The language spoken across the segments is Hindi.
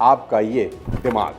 आपका ये दिमाग,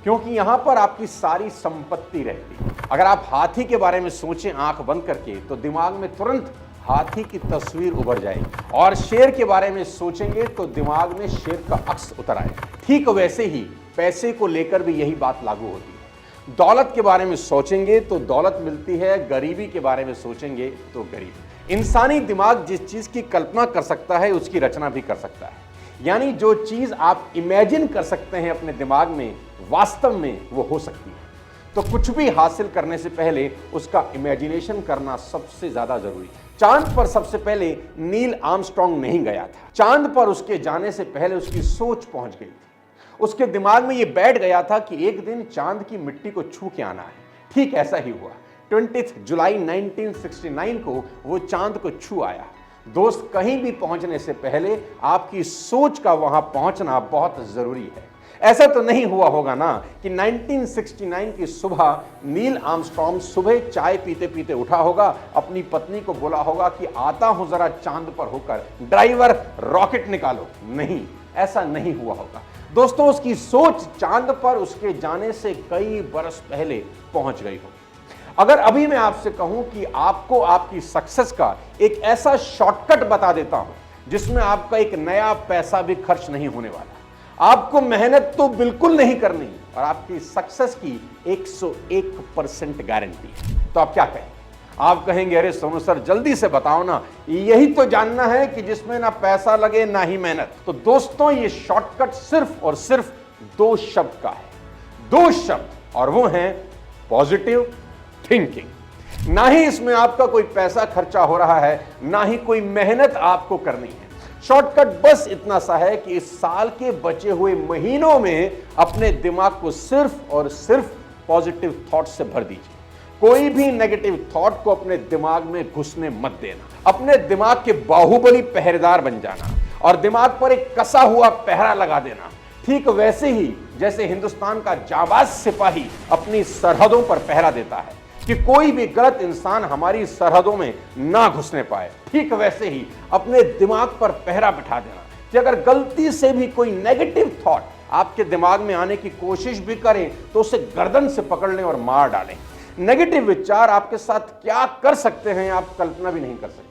क्योंकि यहां पर आपकी सारी संपत्ति रहती है। अगर आप हाथी के बारे में सोचें आंख बंद करके तो दिमाग में तुरंत हाथी की तस्वीर उभर जाएगी, और शेर के बारे में सोचेंगे तो दिमाग में शेर का अक्स उतर आएगा। ठीक वैसे ही पैसे को लेकर भी यही बात लागू होती है। दौलत के बारे में सोचेंगे तो दौलत मिलती है, गरीबी के बारे में सोचेंगे तो गरीबी। इंसानी दिमाग जिस चीज की कल्पना कर सकता है उसकी रचना भी कर सकता है, यानी जो चीज आप इमेजिन कर सकते हैं अपने दिमाग में, वास्तव में वो हो सकती है। तो कुछ भी हासिल करने से पहले उसका इमेजिनेशन करना सबसे ज्यादा जरूरी है। चांद पर सबसे पहले नील आर्मस्ट्रांग नहीं गया था, चांद पर उसके जाने से पहले उसकी सोच पहुंच गई थी। उसके दिमाग में यह बैठ गया था कि एक दिन चांद की मिट्टी को छू के आना है। ठीक ऐसा ही हुआ। 20 जुलाई 1969 को वो चांद को छू आया। दोस्त, कहीं भी पहुंचने से पहले आपकी सोच का वहां पहुंचना बहुत जरूरी है। ऐसा तो नहीं हुआ होगा ना कि 1969 की सुबह नील आर्मस्ट्रांग सुबह चाय पीते पीते उठा होगा, अपनी पत्नी को बोला होगा कि आता हूं जरा चांद पर होकर, ड्राइवर रॉकेट निकालो। नहीं, ऐसा नहीं हुआ होगा। दोस्तों, उसकी सोच चांद पर उसके जाने से कई बरस पहले पहुंच गई होगी। अगर अभी मैं आपसे कहूं कि आपको आपकी सक्सेस का एक ऐसा शॉर्टकट बता देता हूं जिसमें आपका एक नया पैसा भी खर्च नहीं होने वाला, आपको मेहनत तो बिल्कुल नहीं करनी और आपकी सक्सेस की 101% गारंटी है, तो आप क्या कहें? आप कहेंगे, अरे सोनू सर जल्दी से बताओ ना, यही तो जानना है कि जिसमें ना पैसा लगे ना ही मेहनत। तो दोस्तों, ये शॉर्टकट सिर्फ और सिर्फ 2 शब्द का है, 2 शब्द, और वो हैं पॉजिटिव थिंकिंग। ना ही इसमें आपका कोई पैसा खर्चा हो रहा है, ना ही कोई मेहनत आपको करनी है। शॉर्टकट बस इतना सा है कि इस साल के बचे हुए महीनों में अपने दिमाग को सिर्फ और सिर्फ पॉजिटिव थॉट से भर दीजिए। कोई भी नेगेटिव थॉट को अपने दिमाग में घुसने मत देना। अपने दिमाग के बाहुबली पहरेदार बन जाना और दिमाग पर एक कसा हुआ पहरा लगा देना। ठीक वैसे ही जैसे हिंदुस्तान का जाबाज सिपाही अपनी सरहदों पर पहरा देता है कि कोई भी गलत इंसान हमारी सरहदों में ना घुसने पाए, ठीक वैसे ही अपने दिमाग पर पहरा बिठा देना कि अगर गलती से भी कोई नेगेटिव थॉट आपके दिमाग में आने की कोशिश भी करें तो उसे गर्दन से पकड़ लें और मार डालें। नेगेटिव विचार आपके साथ क्या कर सकते हैं आप कल्पना भी नहीं कर सकते।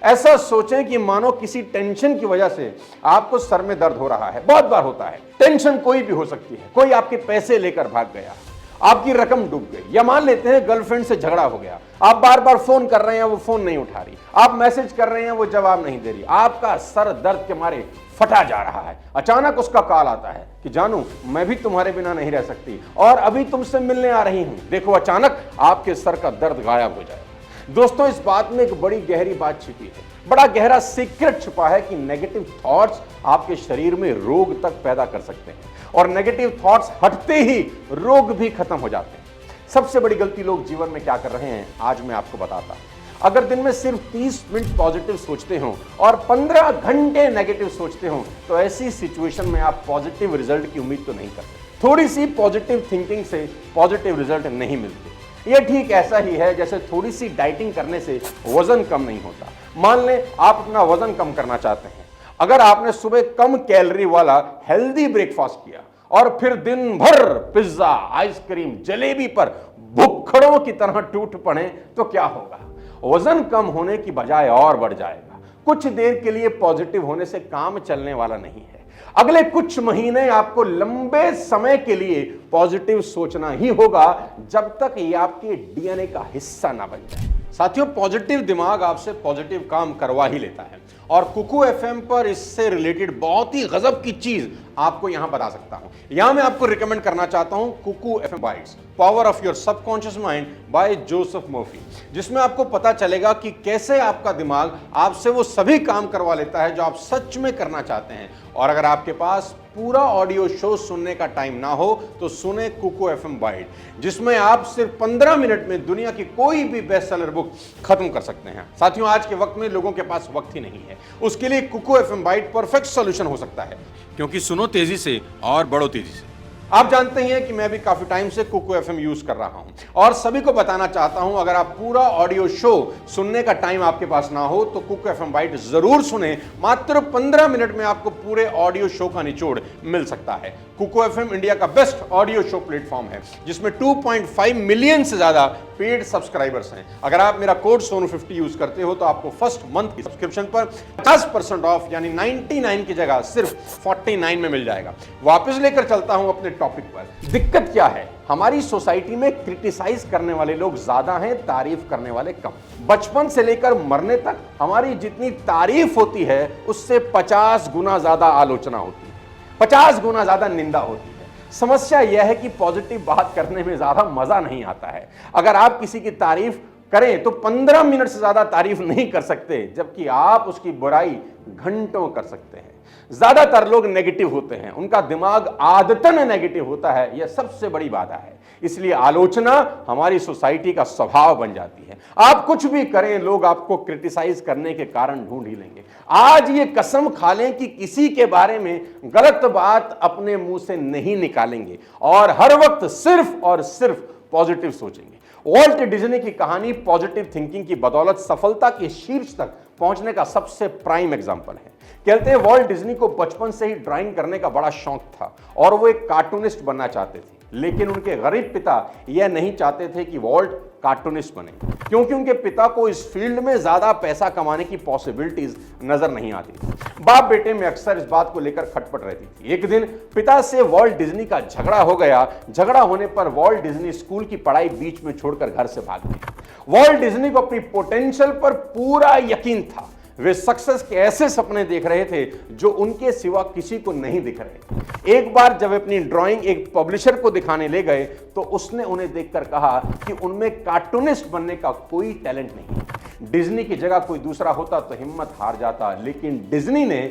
ऐसा सोचें कि मानो किसी टेंशन की वजह से आपको सर में दर्द हो रहा है। बहुत बार होता है। टेंशन कोई भी हो सकती है। कोई आपके पैसे लेकर भाग गया, आपकी रकम डूब गई, या मान लेते हैं गर्लफ्रेंड से झगड़ा हो गया, आप बार बार फोन कर रहे हैं, वो फोन नहीं उठा रही, आप मैसेज कर रहे हैं, वो जवाब नहीं दे रही, आपका सर दर्द के मारे फटा जा रहा है। अचानक उसका कॉल आता है कि जानू मैं भी तुम्हारे बिना नहीं रह सकती और अभी तुमसे मिलने आ रही हूं। देखो, अचानक आपके सर का दर्द गायब हो जाएगा। दोस्तों, इस बात में एक बड़ी गहरी बात छिपी है, बड़ा गहरा सीक्रेट छुपा है कि नेगेटिव थॉट्स आपके शरीर में रोग तक पैदा कर सकते हैं और नेगेटिव थॉट्स हटते ही रोग भी खत्म हो जाते हैं। सबसे बड़ी गलती लोग जीवन में क्या कर रहे हैं, आज मैं आपको बताता हूं। अगर दिन में सिर्फ 30 मिनट पॉजिटिव सोचते हो और 15 घंटे नेगेटिव सोचते हो तो ऐसी सिचुएशन में आप पॉजिटिव रिजल्ट की उम्मीद तो नहीं कर सकते। थोड़ी सी पॉजिटिव थिंकिंग से पॉजिटिव रिजल्ट नहीं मिलते। यह ठीक ऐसा ही है जैसे थोड़ी सी डाइटिंग करने से वजन कम नहीं होता। मान लें आप अपना वजन कम करना चाहते हैं, अगर आपने सुबह कम कैलोरी वाला हेल्दी ब्रेकफास्ट किया और फिर दिन भर पिज्जा, आइसक्रीम, जलेबी पर भुक्खड़ों की तरह टूट पड़े तो क्या होगा? वजन कम होने की बजाय और बढ़ जाएगा। कुछ देर के लिए पॉजिटिव होने से काम चलने वाला नहीं है। अगले कुछ महीने आपको लंबे समय के लिए पॉजिटिव सोचना ही होगा जब तक ये आपके डीएनए का हिस्सा ना बन जाए। साथियों, पॉजिटिव दिमाग आपसे पॉजिटिव काम करवा ही लेता है और कुकू एफएम पर इससे रिलेटेड बहुत ही गजब की चीज आपको यहां बता सकता हूं। यहां मैं आपको रिकमेंड करना चाहता हूं Kuku FM bytes, power of your subconscious mind by Joseph Murphy, जिसमें आपको पता चलेगा कि कैसे आपका दिमाग आपसे वो सभी काम करवा लेता है जो आप सच में करना चाहते हैं। और अगर आपके पास पूरा ऑडियो शो सुनने का टाइम ना हो तो सुने कुकू एफएम बाइट, जिसमें आप सिर्फ 15 मिनट में दुनिया की कोई भी बेस्ट सेलर बुक खत्म कर सकते हैं। साथियों, आज के वक्त में लोगों के पास वक्त ही नहीं है, उसके लिए Kuku FM byte perfect solution हो सकता है, क्योंकि सुनो तेजी से और बढ़ो तेजी से। आप जानते ही हैं कि मैं भी काफी टाइम से कुकू एफएम यूज कर रहा हूं और सभी को बताना चाहता हूं, अगर आप पूरा ऑडियो शो सुनने का टाइम आपके पास ना हो तो कुकू एफएम बाइट जरूर सुने। मात्र 15 मिनट में आपको पूरे ऑडियो शो का निचोड़ मिल सकता है। कुकू एफएम इंडिया का बेस्ट ऑडियो शो प्लेटफॉर्म है जिसमें 2.5 मिलियन से ज्यादा पेड सब्सक्राइबर्स हैं। अगर आप मेरा कोड सोनू50 यूज करते हो तो आपको फर्स्ट मंथ की सब्सक्रिप्शन पर 50% ऑफ यानी 99 की जगह सिर्फ 49 में मिल जाएगा। वापस लेकर चलता हूं अपने टॉपिक पर। दिक्कत क्या है? हमारी सोसाइटी में क्रिटिसाइज करने वाले लोग ज्यादा हैं, तारीफ करने वाले कम। बचपन से लेकर मरने तक हमारी जितनी तारीफ होती है उससे 50 गुना ज्यादा आलोचना होती है, 50 गुना ज्यादा निंदा होती है। समस्या यह है कि पॉजिटिव बात करने में ज्यादा मजा नहीं आता है। अगर आप किसी की तारीफ करें तो 15 मिनट से ज्यादा तारीफ नहीं कर सकते, जबकि आप उसकी बुराई घंटों कर सकते हैं। ज्यादातर लोग नेगेटिव होते हैं, उनका दिमाग आदतन नेगेटिव होता है, यह सबसे बड़ी बाधा है। इसलिए आलोचना हमारी सोसाइटी का स्वभाव बन जाती है। आप कुछ भी करें, लोग आपको क्रिटिसाइज करने के कारण ढूंढ ही लेंगे। आज ये कसम खा लें कि किसी के बारे में गलत बात अपने मुंह से नहीं निकालेंगे और हर वक्त सिर्फ और सिर्फ पॉजिटिव सोचेंगे। वॉल्ट डिज्नी की कहानी पॉजिटिव थिंकिंग की बदौलत सफलता के शीर्ष तक पहुंचने का सबसे प्राइम एग्जाम्पल है। कहते हैं वॉल्ट डिज्नी को बचपन से ही ड्राइंग करने का बड़ा शौक था और वो एक कार्टूनिस्ट बनना चाहते थे, लेकिन उनके गरीब पिता यह नहीं चाहते थे कि वॉल्ट कार्टूनिस्ट बने, क्योंकि उनके पिता को इस फील्ड में ज्यादा पैसा कमाने की पॉसिबिलिटीज नजर नहीं आती थी। बाप बेटे में अक्सर इस बात को लेकर खटपट रहती थी। एक दिन पिता से वॉल्ट डिज्नी का झगड़ा हो गया। झगड़ा होने पर वॉल्ट डिज्नी स्कूल की पढ़ाई बीच में छोड़कर घर से भाग गए। वॉल्ट डिज्नी को अपनी पोटेंशियल पर पूरा यकीन था। वे सक्सेस के ऐसे सपने देख रहे थे जो उनके सिवा किसी को नहीं दिख रहे। एक बार जब अपनी ड्राइंग एक पब्लिशर को दिखाने ले गए तो उसने उन्हें देखकर कहा कि उनमें कार्टूनिस्ट बनने का कोई टैलेंट नहीं। डिज्नी की जगह कोई दूसरा होता तो हिम्मत हार जाता, लेकिन डिज्नी ने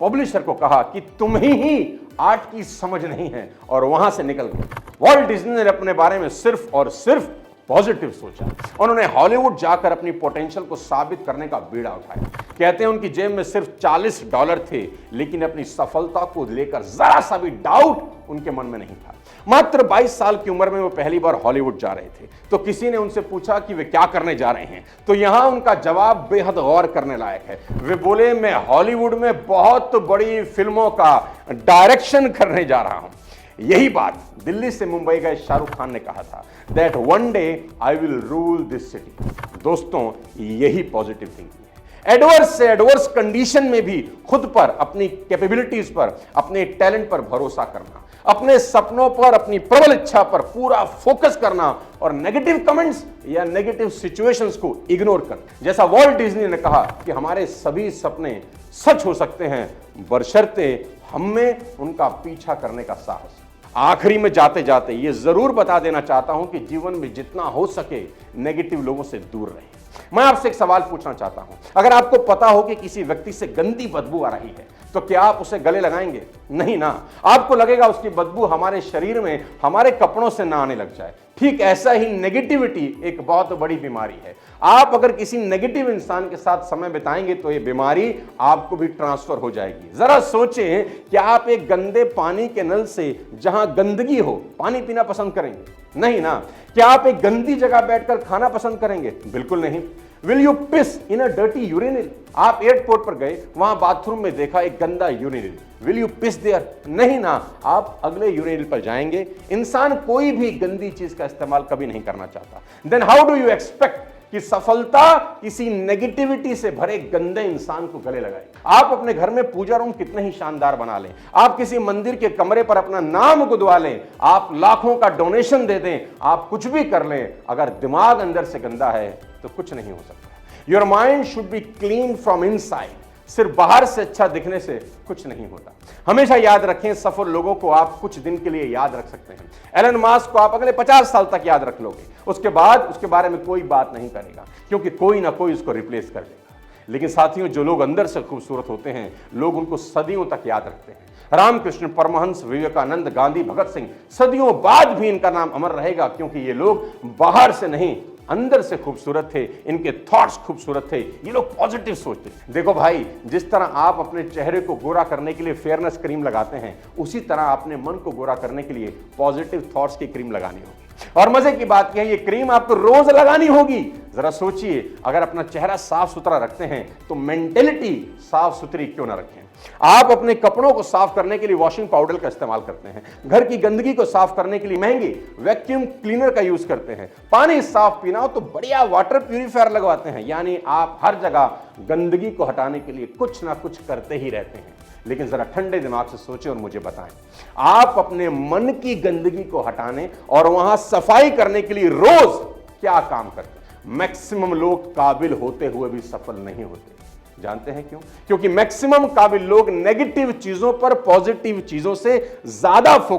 पब्लिशर को कहा कि तुम्हें ही आर्ट की समझ नहीं है और वहां से निकल गए। वॉल्ट डिज्नी ने अपने बारे में सिर्फ और सिर्फ पॉजिटिव सोचा। उन्होंने हॉलीवुड जाकर अपनी पोटेंशियल को साबित करने का बीड़ा उठाया। कहते हैं उनकी जेब में सिर्फ $40 थे, लेकिन अपनी सफलता को लेकर जरा सा भी डाउट उनके मन में नहीं था। मात्र 22 साल की उम्र में वो पहली बार हॉलीवुड जा रहे थे, तो किसी ने उनसे पूछा कि वे क्या करने जा रहे हैं। तो यहां उनका जवाब बेहद गौर करने लायक है। वे बोले, मैं हॉलीवुड में बहुत बड़ी फिल्मों का डायरेक्शन करने जा रहा हूं। यही बात दिल्ली से मुंबई गए शाहरुख खान ने कहा था, that one day I will rule this city. दोस्तों, यही पॉजिटिव थिंकिंग है। एडवर्स से एडवर्स कंडीशन में भी खुद पर, अपनी कैपेबिलिटीज पर, अपने टैलेंट पर भरोसा करना, अपने सपनों पर, अपनी प्रबल इच्छा पर पूरा फोकस करना और नेगेटिव कमेंट्स या नेगेटिव सिचुएशंस को इग्नोर करना। जैसा वॉल्ट डिज्नी ने कहा कि हमारे सभी सपने सच हो सकते हैं बशर्ते हमें उनका पीछा करने का साहस। आखिरी में जाते जाते ये जरूर बता देना चाहता हूं कि जीवन में जितना हो सके नेगेटिव लोगों से दूर रहें। मैं आपसे एक सवाल पूछना चाहता हूं, अगर आपको पता हो कि किसी व्यक्ति से गंदी बदबू आ रही है तो क्या आप उसे गले लगाएंगे? नहीं ना। आपको लगेगा उसकी बदबू हमारे शरीर में, हमारे कपड़ों से ना आने लग जाए। ठीक ऐसा ही नेगेटिविटी एक बहुत बड़ी बीमारी है। आप अगर किसी नेगेटिव इंसान के साथ समय बिताएंगे तो ये बीमारी आपको भी ट्रांसफर हो जाएगी। जरा सोचें कि आप एक गंदे पानी के नल से जहां गंदगी हो पानी पीना पसंद करेंगे? नहीं ना। क्या आप एक गंदी जगह बैठकर खाना पसंद करेंगे? बिल्कुल नहीं। Will you piss in a dirty urinal? आप एयरपोर्ट पर गए, वहां बाथरूम में देखा एक गंदा urinal, will you piss there? नहीं ना। आप अगले यूरिनल पर जाएंगे। इंसान कोई भी गंदी चीज का इस्तेमाल कभी नहीं करना चाहता। Then how do you expect कि सफलता किसी नेगेटिविटी से भरे गंदे इंसान को गले लगाए? आप अपने घर में पूजा रूम कितने ही शानदार बना लें, आप किसी मंदिर के कमरे पर अपना नाम गुदवा लें, आप लाखों का डोनेशन दे दें, आप कुछ भी कर लें, अगर दिमाग अंदर से गंदा है तो कुछ नहीं हो सकता। Your mind should be clean from inside. सिर्फ बाहर से अच्छा दिखने से कुछ नहीं होता। हमेशा याद रखें, सफल लोगों को आप कुछ दिन के लिए याद रख सकते हैं। एलन मास्क को आप अगले 50 साल तक याद रख लोगे, उसके बाद उसके बारे में कोई बात नहीं करेगा, क्योंकि कोई ना कोई उसको रिप्लेस कर देगा। लेकिन साथियों, जो लोग अंदर से खूबसूरत होते हैं, लोग उनको सदियों तक याद रखते हैं। रामकृष्ण परमहंस, विवेकानंद, गांधी, भगत सिंह, सदियों बाद भी इनका नाम अमर रहेगा, क्योंकि ये लोग बाहर से नहीं अंदर से खूबसूरत थे, इनके थॉट्स खूबसूरत थे, ये लोग पॉजिटिव सोचते। देखो भाई, जिस तरह आप अपने चेहरे को गोरा करने के लिए फेयरनेस क्रीम लगाते हैं, उसी तरह अपने मन को गोरा करने के लिए पॉजिटिव थॉट्स की क्रीम लगानी होगी। और मजे की बात यह है, ये क्रीम आपको रोज लगानी होगी। जरा सोचिए, अगर अपना चेहरा साफ सुथरा रखते हैं तो मेंटेलिटी साफ सुथरी क्यों ना रखें। आप अपने कपड़ों को साफ करने के लिए वॉशिंग पाउडर का इस्तेमाल करते हैं, घर की गंदगी को साफ करने के लिए महंगे वैक्यूम क्लीनर का यूज करते हैं, पानी साफ पीना हो तो बढ़िया वाटर प्यूरिफायर लगवाते हैं। यानी आप हर जगह गंदगी को हटाने के लिए कुछ ना कुछ करते ही रहते हैं। लेकिन जरा ठंडे दिमाग से सोचें और मुझे बताएं, आप अपने मन की गंदगी को हटाने और वहां सफाई करने के लिए रोज क्या काम करते हैं? मैक्सिमम लोग काबिल होते हुए भी सफल नहीं होते। जानते हैं क्यों? क्योंकि मैक्सिमम काबिल लोग नेगेटिव चीजों पर पॉजिटिव चीजों से ज्यादा फोकस